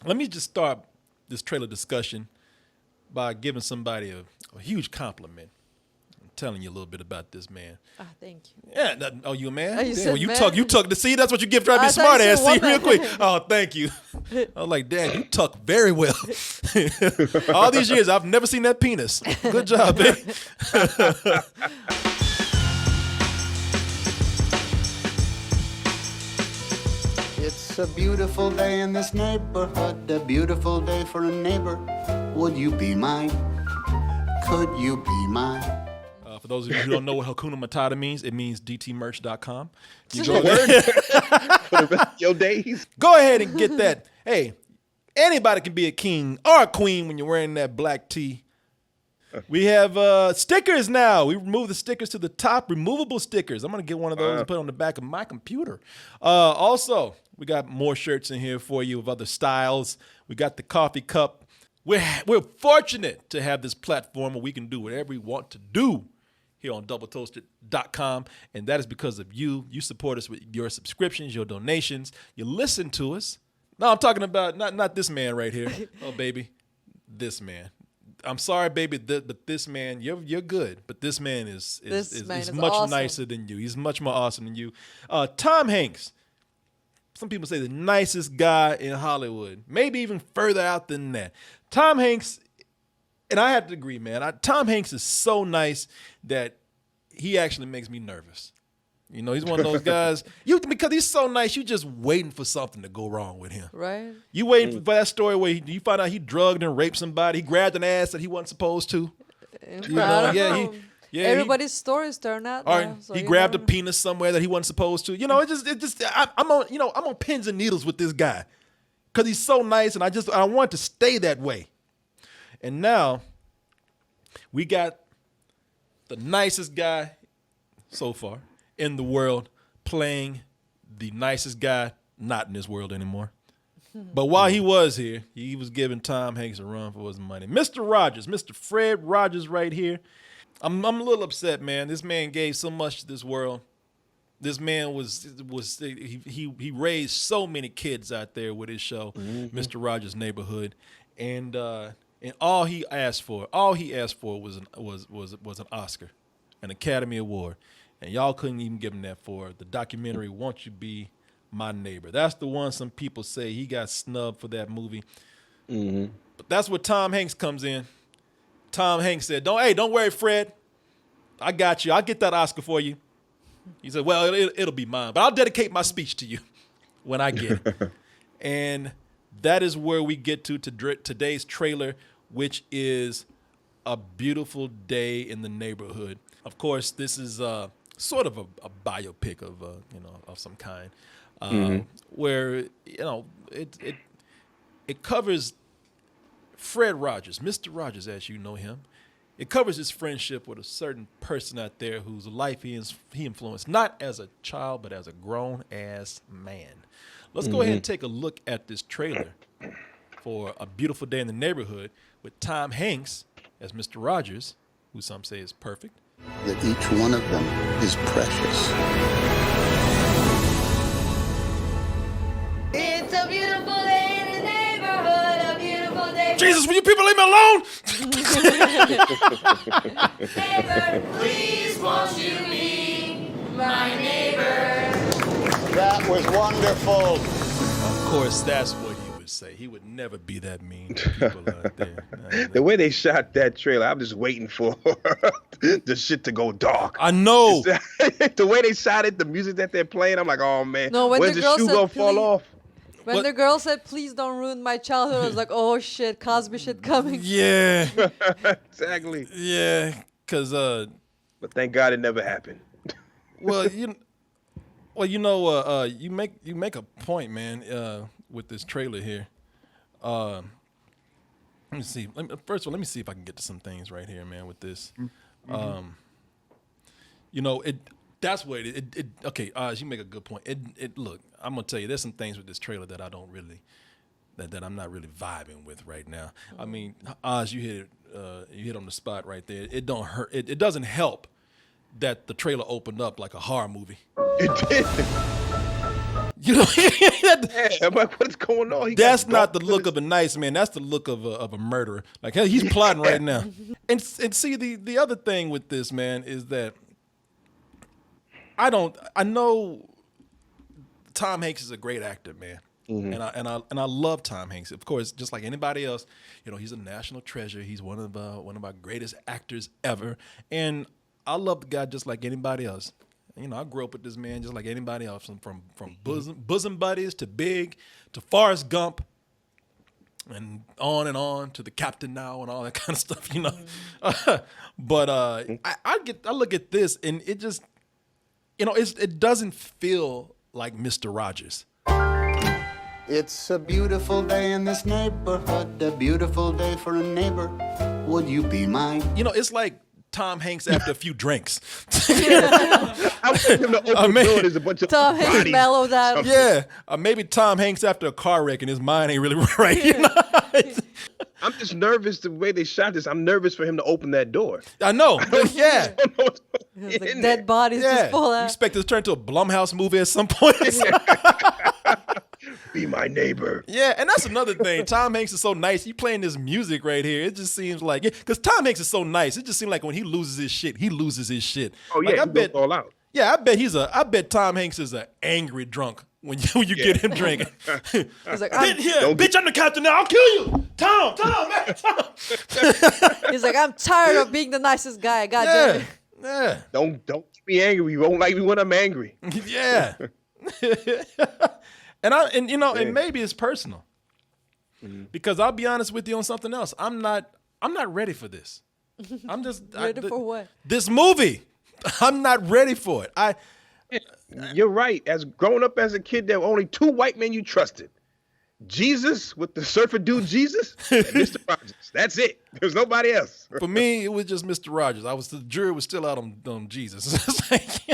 Let me just start this trailer discussion by giving somebody a huge compliment. I'm telling you a little bit about this man. Ah, thank you. Yeah, oh, you a man? Oh, you said you man? talk. See, that's what you give trying to be I thought smart you ass. said See, real woman. quick. Oh, thank you. I was like, Dad, you tuck very well. All these years, I've never seen that penis. Good job, baby. It's a beautiful day in this neighborhood, a beautiful day for a neighbor. Would you be mine? Could you be mine? For those of you who don't know what Hakuna Matata means, it means dtmerch.com. You Word for the rest of your days. go ahead and get that. Hey, anybody can be a king or a queen when you're wearing that black tee. We have stickers now. We removed the stickers to the top, removable stickers. I'm going to get one of those and put it on the back of my computer. Also, we got more shirts in here for you of other styles. We got the coffee cup. We're fortunate to have this platform where we can do whatever we want to do here on doubletoasted.com, and that is because of you. You support us with your subscriptions, your donations. You listen to us. No, I'm talking about not this man right here. Oh, baby, this man. I'm sorry, baby, but this man, you're good, but this man is much awesome. nicer than you. He's much more awesome than you. Tom Hanks. Some people say the nicest guy in Hollywood, maybe even further out than that. Tom Hanks, and I have to agree, man. Tom Hanks is so nice that he actually makes me nervous. You know, he's one of those guys. Because he's so nice, you just waiting for something to go wrong with him. Right? You waiting for that story where you find out he drugged and raped somebody. He grabbed an ass that he wasn't supposed to. You know, Everybody's stories turn out. Or now, so he you grabbed a never know. penis somewhere that he wasn't supposed to. You know, I'm on pins and needles with this guy because he's so nice, and I want to stay that way. And now we got the nicest guy so far in the world playing the nicest guy not in this world anymore. But while he was here, he was giving Tom Hanks a run for his money. Mr. Rogers, Mr. Fred Rogers right here. I'm a little upset, man. This man gave so much to this world. This man he raised so many kids out there with his show, Mr. Rogers' Neighborhood, and all he asked for was an Oscar, an Academy Award, and y'all couldn't even give him that for the documentary "Won't You Be My Neighbor." That's the one some people say he got snubbed for that movie. But that's where Tom Hanks comes in. Tom Hanks said, "Don't worry, Fred. I got you. I'll get that Oscar for you." He said, "Well, it'll be mine, but I'll dedicate my speech to you when I get it." And that is where we get to today's trailer, which is A Beautiful Day in the Neighborhood. Of course, this is sort of a biopic of of some kind, where it covers Fred Rogers, Mr. Rogers, as you know him. It covers his friendship with a certain person out there whose life he influenced, not as a child, but as a grown-ass man. Let's go ahead and take a look at this trailer for A Beautiful Day in the Neighborhood with Tom Hanks as Mr. Rogers, who some say is perfect. That each one of them is precious. It's a beautiful day in the neighborhood, a beautiful day. Jesus, will you people leave me alone? Neighbor, please won't you be my neighbor? That was wonderful. Of course, that's what he would say. He would never be that mean to people out there. The way they shot that trailer, I'm just waiting for the shit to go dark. I know. The way they shot it, the music that they're playing, I'm like, oh man, No, when when's the the girl shoe said, gonna fall please- off? When What? the girl said, "Please don't ruin my childhood," I was like, "Oh shit, Cosby shit coming." Yeah, Exactly. yeah. Because But thank God it never happened. you make a point, man. With this trailer here. Let me see. First of all, let me see if I can get to some things right here, man. With this, that's what it. Okay, Oz, you make a good point. Look, I'm gonna tell you, there's some things with this trailer that I don't really, that I'm not really vibing with right now. I mean, Oz, you hit on the spot right there. It don't hurt. It doesn't help that the trailer opened up like a horror movie. It did. You know, Yeah, I'm like, what's going on? He got that's not the golf look of a nice man. That's the look of a murderer. Like he's plotting right now. And see the other thing with this, man, is that I know Tom Hanks is a great actor, man. And I love Tom Hanks. Of course, just like anybody else, you know, he's a national treasure. He's one of our greatest actors ever. And I love the guy just like anybody else. You know, I grew up with this man just like anybody else, from bosom buddies to Big to Forrest Gump and on to the Captain Now and all that kind of stuff, you know. But I look at this and it just, you know, it doesn't feel like Mr. Rogers. It's a beautiful day in this neighborhood, a beautiful day for a neighbor. Would you be mine? You know, it's like Tom Hanks after a few drinks. I want him to open the door. There's a bunch of Tom Hanks bodies. mellowed out. Yeah, maybe Tom Hanks after a car wreck and his mind ain't really right. You know? I'm just nervous the way they shot this. I'm nervous for him to open that door. I know. Yeah. I don't know what's It's like in dead there. bodies Yeah. just fall You out. expect this to turn into a Blumhouse movie at some point? Be my neighbor. Yeah, and that's another thing. Tom Hanks is so nice. He playing this music right here. It just seems like, because Tom Hanks is so nice. It just seems like when he loses his shit, he loses his shit. Oh yeah, Like, he goes all out. Yeah, I bet Tom Hanks is an angry drunk when you get him drinking. He's like, Get here, bitch! I'm the captain now. I'll kill you, Tom, man, Tom. he's like, I'm tired of being the nicest guy. God damn Yeah, it. yeah, Don't be angry. You won't like me when I'm angry. yeah. And maybe it's personal, because I'll be honest with you on something else. I'm not ready for this. I'm just Ready for what? This movie. I'm not ready for it. You're right. As growing up as a kid, there were only two white men you trusted: Jesus with the surfer dude Jesus, and Mr. Rogers. That's it. There's nobody else. For me, it was just Mr. Rogers. The jury was still out on Jesus. It's like,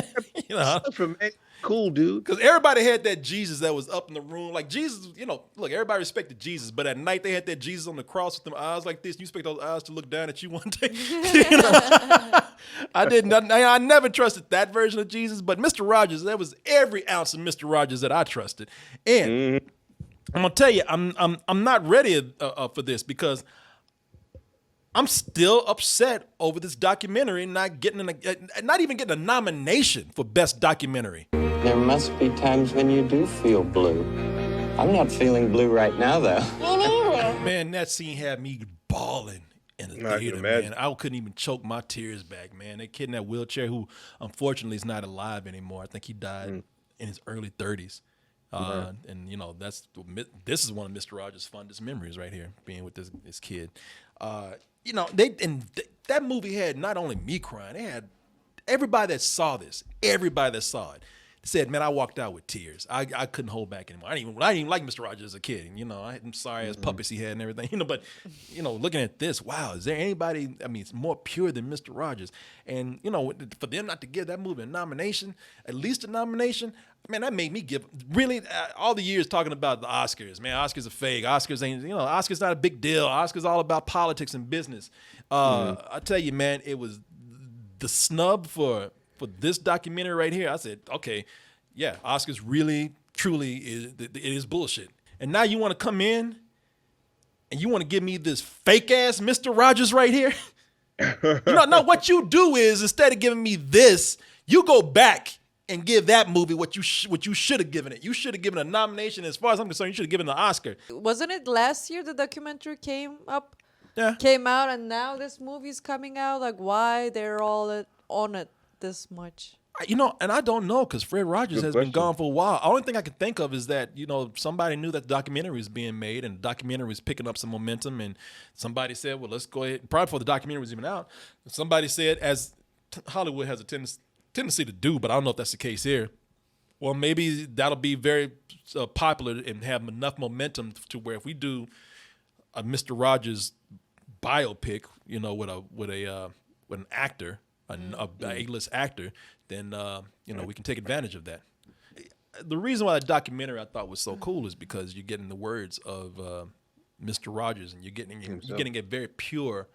you know, Surfer, man, cool dude. because everybody had that Jesus that was up in the room. Like Jesus, you know, look, everybody respected Jesus, but at night they had that Jesus on the cross with them eyes like this. You expect those eyes to look down at you one day. You know? I never trusted that version of Jesus, but Mr. Rogers, that was every ounce of Mr. Rogers that I trusted. And I'm gonna tell you, I'm not ready for this, because I'm still upset over this documentary not even getting a nomination for best documentary. There must be times when you do feel blue. I'm not feeling blue right now, though. Me neither. Man, that scene had me bawling in the I can theater, imagine. man. I couldn't even choke my tears back, man. That kid in that wheelchair, who unfortunately is not alive anymore. I think he died in his early 30s. And you know, this is one of Mr. Rogers' fondest memories right here, being with this kid. You know, that movie had not only me crying, they had everybody that saw it said, man, I walked out with tears. I couldn't hold back anymore. I didn't even like Mr. Rogers as a kid. And, you know, I'm sorry as puppets he had and everything. You know, but you know, looking at this, wow, is there anybody? I mean, it's more pure than Mr. Rogers. And you know, for them not to give that movie a nomination, at least a nomination, man, that made me give really all the years talking about the Oscars. Man, Oscars are fake. Oscars ain't, you know, Oscars not a big deal. Oscars all about politics and business. I tell you, man, it was the snub for this documentary right here. I said, okay, yeah, Oscars really, truly it is bullshit. And now you want to come in and you want to give me this fake ass Mr. Rogers right here? No, what you do is, instead of giving me this, you go back and give that movie what you should have given it. You should have given a nomination. As far as I'm concerned, you should have given an Oscar. Wasn't it last year the documentary came out, and now this movie's coming out? Like, why they're all on it this much? You know, and I don't know, because Fred Rogers Good has been question. gone for a while. The only thing I can think of is that, you know, somebody knew that the documentary was being made, and the documentary was picking up some momentum, and somebody said, well, let's go ahead. Probably before the documentary was even out, somebody said, as Hollywood has a tendency to do, but I don't know if that's the case here, well, maybe that'll be very popular and have enough momentum to where if we do a Mr. Rogers biopic, you know, with an actor, a A-list actor, then you know, we can take advantage of that. The reason why that documentary I thought was so cool is because you're getting the words of Mr. Rogers, and you're getting a very pure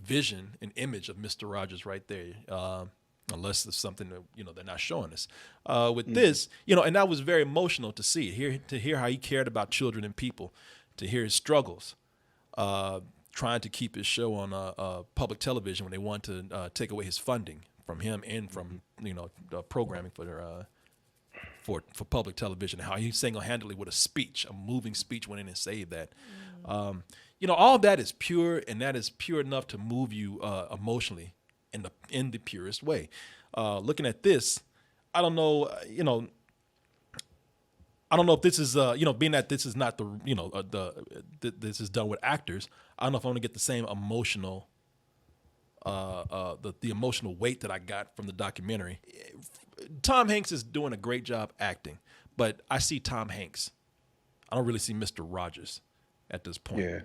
vision and image of Mr. Rogers right there. unless it's something that they're not showing us. With this, and that was very emotional to see, to hear how he cared about children and people, to hear his struggles, trying to keep his show on public television when they want to take away his funding from him and from the programming for public television. How he single-handedly with a moving speech, went in and saved that. All that is pure, and that is pure enough to move you emotionally in the purest way. Looking at this, I don't know. I don't know if this is being that this is not this is done with actors. I don't know if I'm gonna get the same emotional the emotional weight that I got from the documentary. Tom Hanks is doing a great job acting, but I see Tom Hanks. I don't really see Mr. Rogers at this point. Yeah.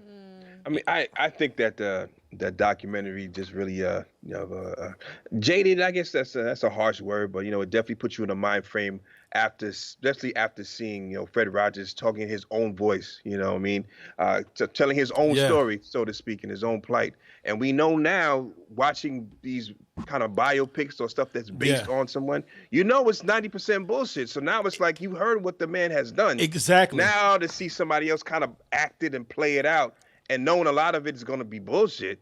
I mean, I think that that documentary just really jaded. I guess that's a harsh word, but it definitely puts you in a mind frame especially after seeing Fred Rogers talking in his own voice. Telling his own story, so to speak, in his own plight. And we know now, watching these kind of biopics or stuff that's based on someone, it's 90% bullshit. So now it's like you heard what the man has done. Exactly. Now to see somebody else kind of act it and play it out, and knowing a lot of it is going to be bullshit,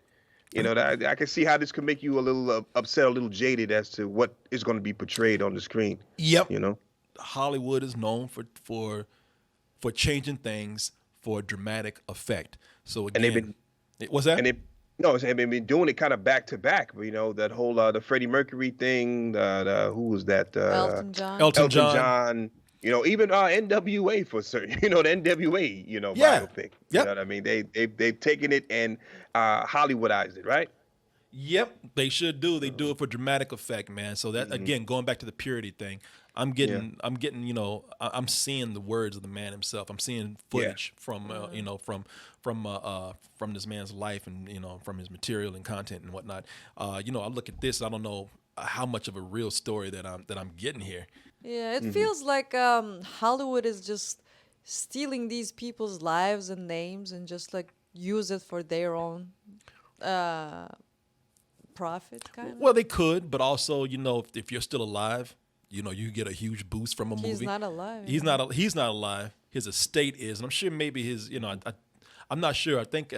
that I can see how this could make you a little upset, a little jaded as to what is going to be portrayed on the screen. Yep. Hollywood is known for changing things for dramatic effect. So again, what's that? They've been doing it kind of back to back. That whole the Freddie Mercury thing. Who was that? Elton John. Elton John. Even NWA for certain. The NWA. Biopic. You know what I mean? They've taken it and Hollywoodized it, right? Yep, they should do. They do it for dramatic effect, man. So that again, going back to the purity thing, I'm getting, I'm seeing the words of the man himself. I'm seeing footage from, from this man's life and from his material and content and whatnot. I look at this, I don't know how much of a real story that I'm getting here. Yeah, it feels like Hollywood is just stealing these people's lives and names and just like use it for their own profit, kind of. Well, they could, but also, if you're still alive, you get a huge boost from a movie. He's not alive. He's not alive. His estate is, and I'm sure maybe his, I'm not sure. I think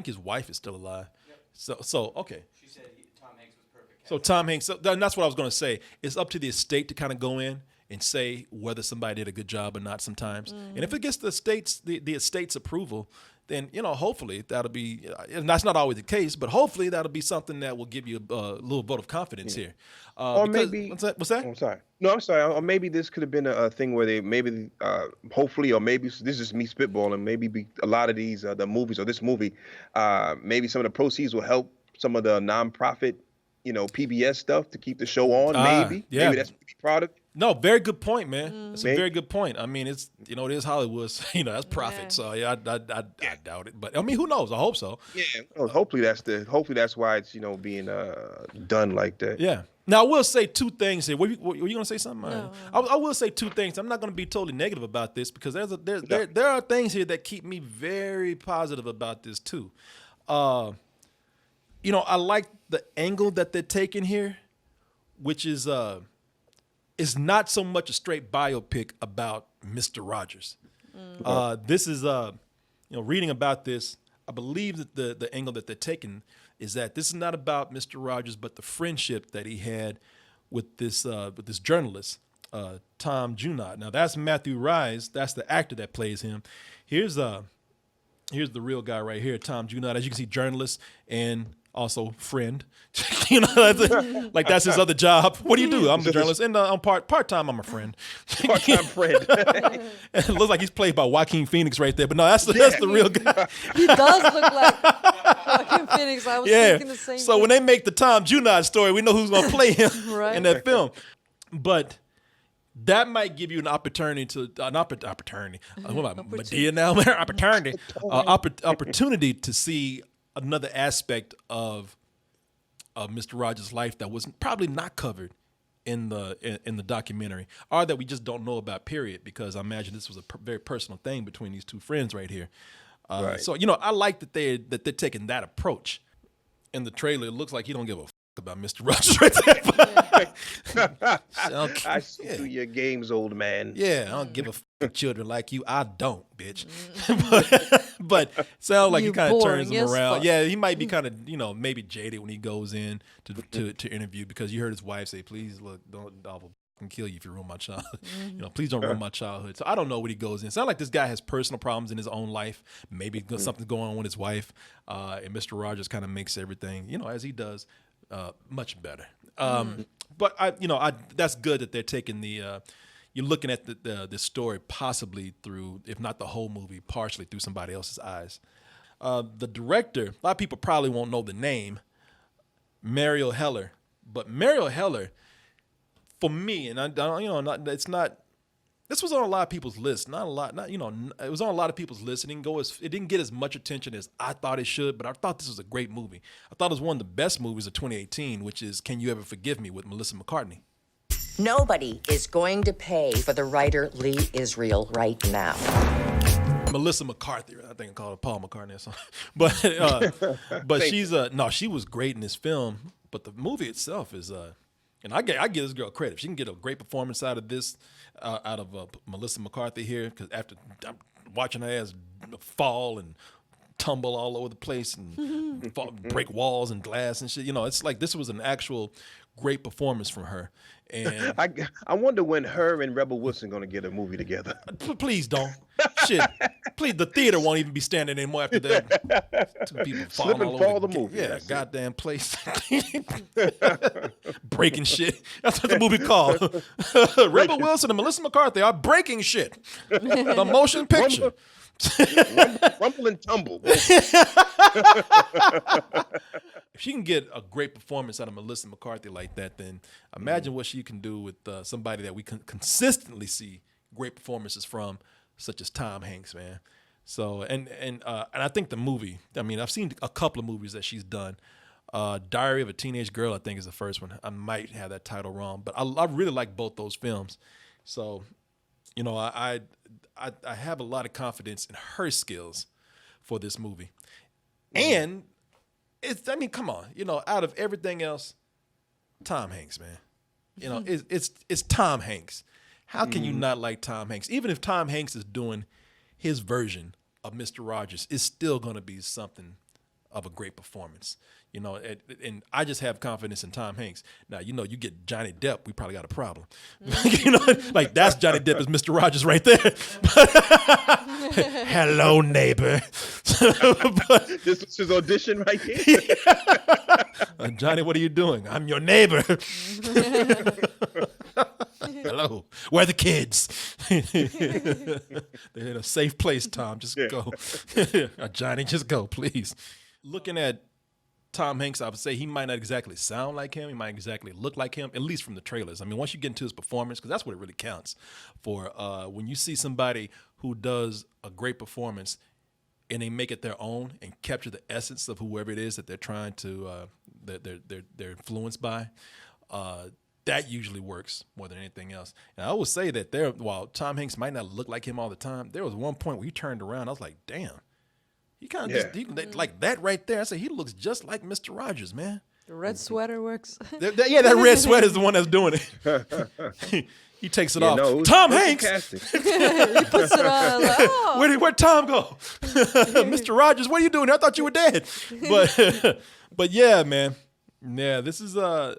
his wife is still alive. Yep. So okay. She said Tom Hanks was perfect. So Tom Hanks. That's what I was going to say. It's up to the estate to kind of go in and say whether somebody did a good job or not sometimes. And if it gets the estate's approval, then hopefully that'll be, and that's not always the case, but hopefully that'll be something that will give you a little vote of confidence here. Or because, maybe what's that? I'm sorry. No, I'm sorry. Or maybe this could have been a thing where they maybe, hopefully, or maybe this is me spitballing. Maybe a lot of these the movies or this movie, maybe some of the proceeds will help some of the nonprofit, PBS stuff to keep the show on. Maybe that's what we're proud of. No, very good point, man. That's a very good point. I mean, it's it is Hollywood. So, that's profit. Yeah. So I doubt it, but I mean, who knows? I hope so. Yeah, hopefully that's why it's being done like that. Yeah. Now I will say two things here. Were you going to say something? No. I will say two things. I'm not going to be totally negative about this because there are things here that keep me very positive about this too. I like the angle that they're taking here, which is it's not so much a straight biopic about Mr. Rogers. This is, reading about this, I believe that the angle that they're taking is that this is not about Mr. Rogers, but the friendship that he had with this journalist, Tom Junod. Now that's Matthew Rise. That's the actor that plays him. Here's the real guy right here, Tom Junod. As you can see, journalist and also friend. That's his other job. What do you do? I'm a journalist, and on part-time I'm a friend. Part-time friend. It looks like he's played by Joaquin Phoenix right there, but no, that's the real guy. He does look like Joaquin Phoenix. I was thinking the same So thing. when they make the Tom Junod story, we know who's going to play him in that film. But that might give you an opportunity to what about Medea now? Opportunity to see another aspect of Mr. Rogers' life that was probably not covered in the documentary, or that we just don't know about. Period, because I imagine this was a very personal thing between these two friends right here. Right. So I like that they're taking that approach. In the trailer, it looks like he don't give a about Mr. Rogers right there. I see through your games, old man. Yeah, I don't give a f children like you. I don't, bitch. but sounds like he kind of turns him around. Fuck. Yeah, he might be kind of, maybe jaded when he goes in to interview because you heard his wife say, please, look, I can kill you if you ruin my childhood. Please don't ruin my childhood. So I don't know what he goes in. Sounds like this guy has personal problems in his own life. Maybe something's going on with his wife. And Mr. Rogers kind of makes everything, as he does, much better. But that's good that they're taking the. You're looking at the story possibly through, if not the whole movie, partially through somebody else's eyes. The director, a lot of people probably won't know the name, Mariel Heller, but Mariel Heller, for me, and it's not. This was on a lot of people's lists. Not a lot. It was on a lot of people's lists. It didn't get as much attention as I thought it should. But I thought this was a great movie. I thought it was one of the best movies of 2018, which is "Can You Ever Forgive Me" with Melissa McCartney. Nobody is going to pay for the writer Lee Israel right now. Melissa McCarthy, I think I called her Paul McCartney or something. But she was great in this film. But the movie itself is and I give this girl credit. If she can get a great performance out of this, out of Melissa McCarthy here, because after I'm watching her ass fall and tumble all over the place and break walls and glass and shit, it's like this was an actual great performance from her. And I wonder when her and Rebel Wilson going to get a movie together. Please don't. Shit. Please, the theater won't even be standing anymore after that. Two people falling all over the movie. Yeah, goddamn place. Breaking shit. That's what the movie called. Rebel Wilson and Melissa McCarthy are breaking shit. The motion picture. Rumble and tumble. If she can get a great performance out of Melissa McCarthy like that, then imagine what she can do with somebody that we can consistently see great performances from, such as Tom Hanks, man. So and I think the movie. I mean, I've seen a couple of movies that she's done. Diary of a Teenage Girl, I think, is the first one. I might have that title wrong, but I really like both those films. So, I have a lot of confidence in her skills for this movie. And come on, out of everything else, Tom Hanks, man. It's Tom Hanks. How can you not like Tom Hanks? Even if Tom Hanks is doing his version of Mr. Rogers, it's still going to be something of a great performance. And I just have confidence in Tom Hanks. Now, you get Johnny Depp, we probably got a problem. Like that's Johnny Depp as Mr. Rogers right there. Hello, neighbor. This is his audition right here. Johnny, what are you doing? I'm your neighbor. Hello. Where are the kids? They're in a safe place, Tom. Just go. Johnny, just go, please. Looking at Tom Hanks, I would say he might not exactly sound like him. He might exactly look like him, at least from the trailers. I mean, once you get into his performance, because that's what it really counts for. When you see somebody who does a great performance and they make it their own and capture the essence of whoever it is that they're trying to, they're influenced by, that usually works more than anything else. And I will say that while Tom Hanks might not look like him all the time, there was one point where he turned around. I was like, damn. He kind of like that right there. I said, he looks just like Mr. Rogers, man. The red sweater works. That red sweater is the one that's doing it. He takes it off. No, Tom Hanks. He puts it on. Like, oh. Where'd Tom go? Mr. Rogers, what are you doing? I thought you were dead. But yeah, man. Yeah, this is I'm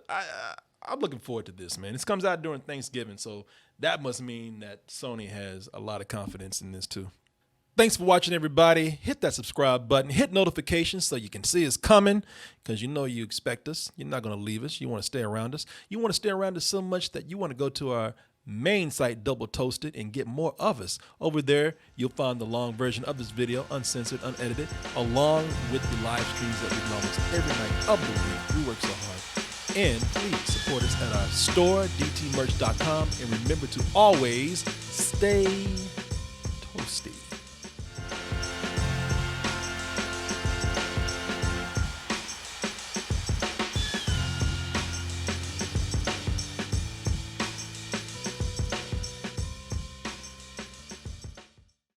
looking forward to this, man. This comes out during Thanksgiving, so that must mean that Sony has a lot of confidence in this too. Thanks for watching, everybody. Hit that subscribe button. Hit notifications so you can see us coming, because you expect us. You're not going to leave us. You want to stay around us. You want to stay around us so much that you want to go to our main site, Double Toasted, and get more of us. Over there, you'll find the long version of this video, uncensored, unedited, along with the live streams that we do almost every night of the week. We work so hard. And please support us at our store, dtmerch.com. And remember to always stay